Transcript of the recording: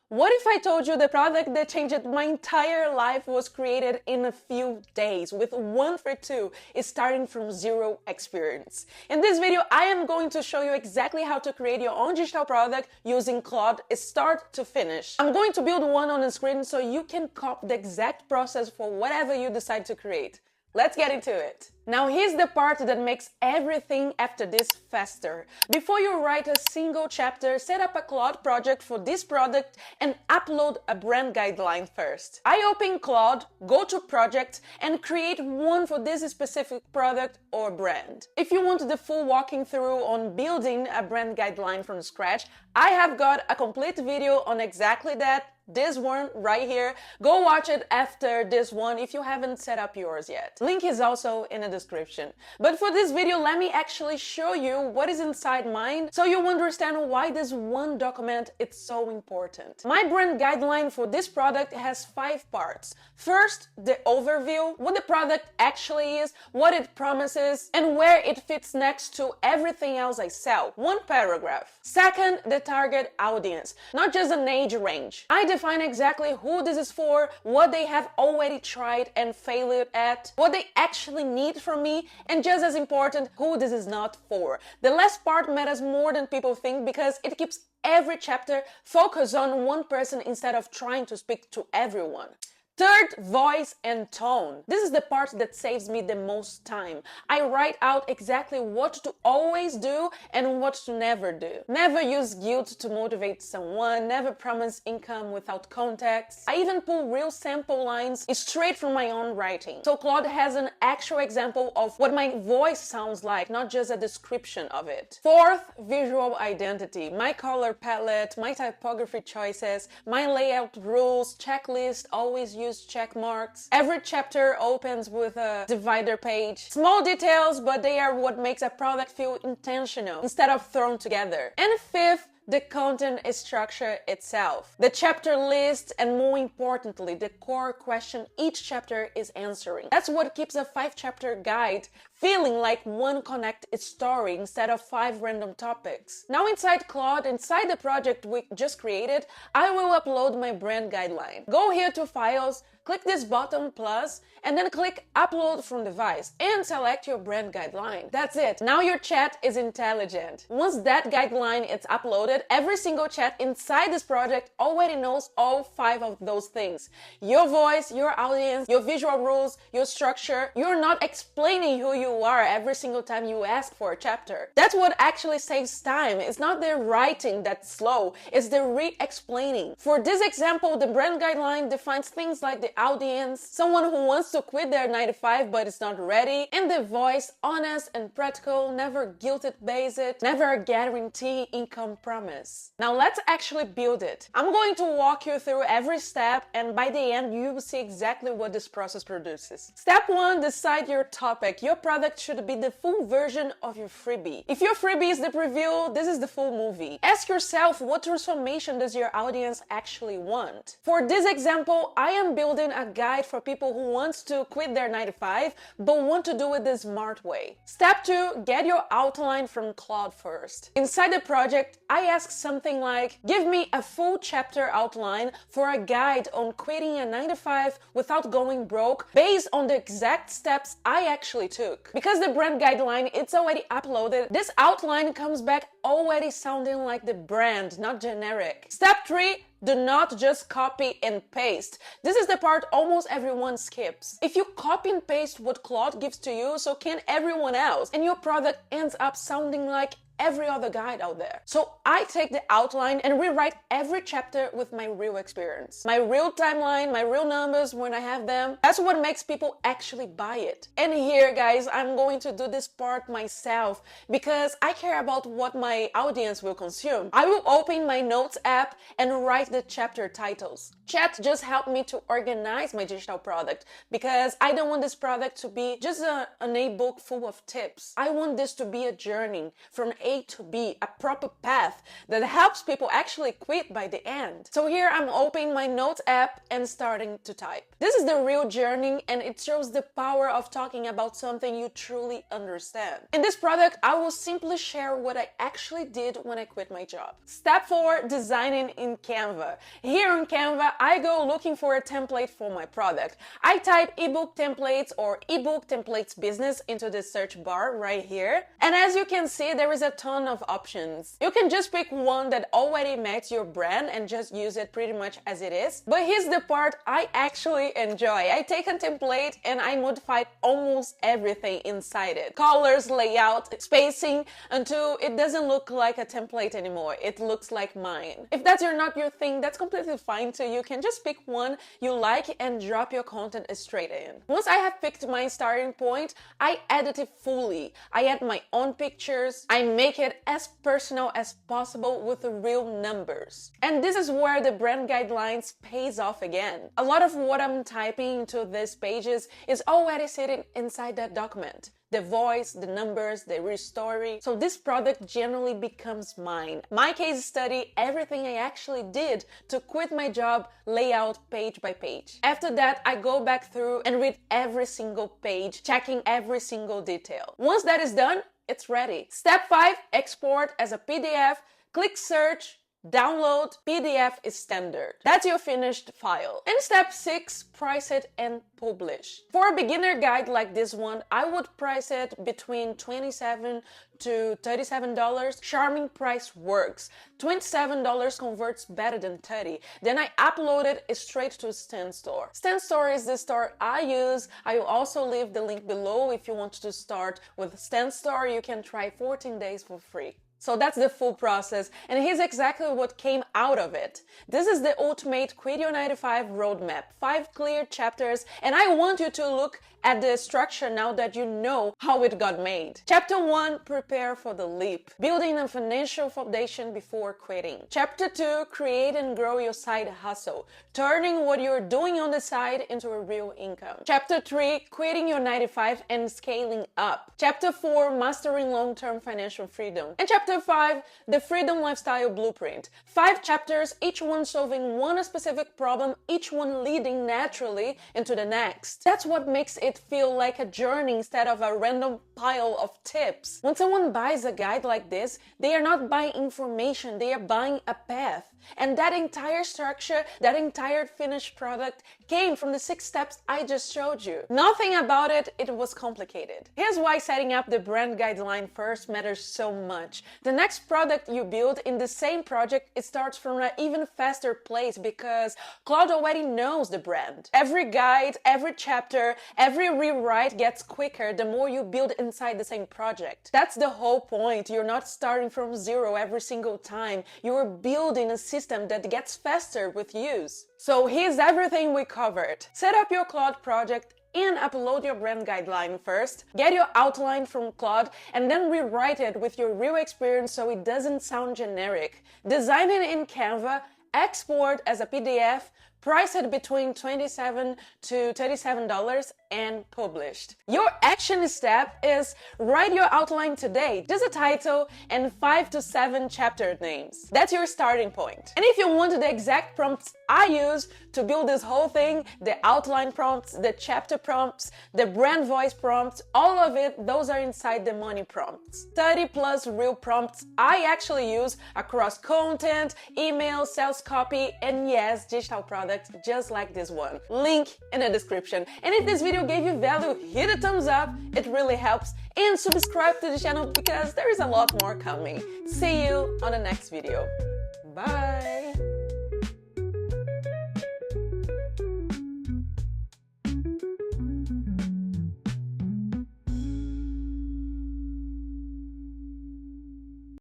What if I told you the product that changed my entire life was created in a few days with 1 for 2 is starting from zero experience? In this video, I am going to show you exactly how to create your own digital product using Claude start to finish. I'm going to build one on the screen so you can copy the exact process for whatever you decide to create. Let's get into it. Now here's the part that makes everything after this faster. Before you write a single chapter, set up a Claude project for this product and upload a brand guideline first. I open Claude, go to project and create one for this specific product or brand. If you want the full walking through on building a brand guideline from scratch, I have got a complete video on exactly that. This one right here. Go watch it after this one if you haven't set up yours yet. Link is also in the description. But for this video, let me actually show you what is inside mine so you understand why this one document is so important. My brand guideline for this product has 5 parts. First, the overview, what the product actually is, what it promises, and where it fits next to everything else I sell. 1 paragraph. Second, the target audience, not just an age range. I define exactly who this is for, what they have already tried and failed at, what they actually need from me, and just as important, who this is not for. The last part matters more than people think because it keeps every chapter focused on one person instead of trying to speak to everyone. Third, voice and tone. This is the part that saves me the most time. I write out exactly what to always do and what to never do. Never use guilt to motivate someone, never promise income without context. I even pull real sample lines straight from my own writing. So Claude has an actual example of what my voice sounds like, not just a description of it. Fourth, visual identity. My color palette, my typography choices, my layout rules, checklist, always use check marks. Every chapter opens with a divider page. Small details, but they are what makes a product feel intentional instead of thrown together. And fifth, the content structure itself. The chapter list and more importantly, the core question each chapter is answering. That's what keeps a 5-chapter guide feeling like one connected story instead of 5 random topics. Now inside Claude, inside the project we just created, I will upload my brand guideline. Go here to Files, click this button plus, and then click Upload from Device and select your brand guideline. That's it. Now your chat is intelligent. Once that guideline is uploaded, every single chat inside this project already knows all 5 of those things. Your voice, your audience, your visual rules, your structure. You're not explaining who you are every single time you ask for a chapter. That's what actually saves time. It's not the writing that's slow, it's the re-explaining. For this example, the brand guideline defines things like the audience, someone who wants to quit their 9 to 5 but is not ready, and the voice, honest and practical, never guilt-based, never a guarantee income promise. Now let's actually build it. I'm going to walk you through every step and by the end you will see exactly what this process produces. Step 1, decide your topic. Your product should be the full version of your freebie. If your freebie is the preview, this is the full movie. Ask yourself, what transformation does your audience actually want? For this example, I am building a guide for people who wants to quit their 9 to 5 but want to do it the smart way. Step 2, get your outline from Claude first. Inside the project, I ask something like, give me a full chapter outline for a guide on quitting a 9 to 5 without going broke based on the exact steps I actually took. Because the brand guideline, it's already uploaded, this outline comes back already sounding like the brand, not generic. Step 3, do not just copy and paste. This is the part almost everyone skips. If you copy and paste what Claude gives to you, so can everyone else, and your product ends up sounding like every other guide out there. So I take the outline and rewrite every chapter with my real experience. My real timeline, my real numbers when I have them. That's what makes people actually buy it. And here, guys, I'm going to do this part myself because I care about what my audience will consume. I will open my notes app and write the chapter titles. Chat just helped me to organize my digital product because I don't want this product to be just an ebook full of tips. I want this to be a journey from A to B, a proper path that helps people actually quit by the end. So here I'm opening my notes app and starting to type. This is the real journey, and it shows the power of talking about something you truly understand. In this product, I will simply share what I actually did when I quit my job. Step 4, designing in Canva. Here on Canva, I go looking for a template for my product. I type ebook templates or ebook templates business into the search bar right here. And as you can see, there is a ton of options. You can just pick one that already matches your brand and just use it pretty much as it is. But here's the part I actually enjoy. I take a template and I modify almost everything inside it. Colors, layout, spacing, until it doesn't look like a template anymore. It looks like mine. If that's not your thing, that's completely fine too. You can just pick one you like and drop your content straight in. Once I have picked my starting point, I edit it fully. I add my own pictures. I make it as personal as possible with the real numbers. And this is where the brand guidelines pays off again. A lot of what I'm typing into these pages is already sitting inside that document. The voice, the numbers, the real story. So this product generally becomes mine. My case study, everything I actually did to quit my job, layout page by page. After that, I go back through and read every single page, checking every single detail. Once that is done, it's ready. Step 5, export as a PDF, click search, download, PDF is standard. That's your finished file. And step 6, price it and publish. For a beginner guide like this one, I would price it between $27 to $37. Charming price works. $27 converts better than $30. Then I upload it straight to StanStore. StanStore is the store I use. I will also leave the link below if you want to start with StanStore. You can try 14 days for free. So that's the full process, and here's exactly what came out of it. This is the ultimate Quit Your 9 to 5 roadmap, 5 clear chapters, and I want you to look at the structure now that you know how it got made. Chapter 1, prepare for the leap, building a financial foundation before quitting. Chapter 2, create and grow your side hustle, turning what you're doing on the side into a real income. Chapter 3, quitting your 9 to 5 and scaling up. Chapter 4, mastering long-term financial freedom. And Chapter 5, the Freedom Lifestyle Blueprint. 5 chapters, each one solving one specific problem, each one leading naturally into the next. That's what makes it feel like a journey instead of a random pile of tips. When someone buys a guide like this, they are not buying information, they are buying a path. And that entire structure, that entire finished product came from the 6 steps I just showed you. Nothing about it was complicated. Here's why setting up the brand guideline first matters so much. The next product you build in the same project, it starts from an even faster place because Claude already knows the brand. Every guide, every chapter, every rewrite gets quicker the more you build inside the same project. That's the whole point. You're not starting from zero every single time. You're building a system that gets faster with use. So here's everything we covered. Set up your Claude project and upload your brand guideline first. Get your outline from Claude and then rewrite it with your real experience so it doesn't sound generic. Design it in Canva, export as a PDF, price it between $27 to $37 and published. Your action step is write your outline today, just a title and 5 to 7 chapter names. That's your starting point. And if you want the exact prompts I use to build this whole thing, the outline prompts, the chapter prompts, the brand voice prompts, all of it, those are inside the money prompts. 30 plus real prompts I actually use across content, email, sales copy, and yes, digital products just like this one. Link in the description. And if this video gave you value, hit a thumbs up, it really helps, and subscribe to the channel because there is a lot more coming. See you on the next video. Bye!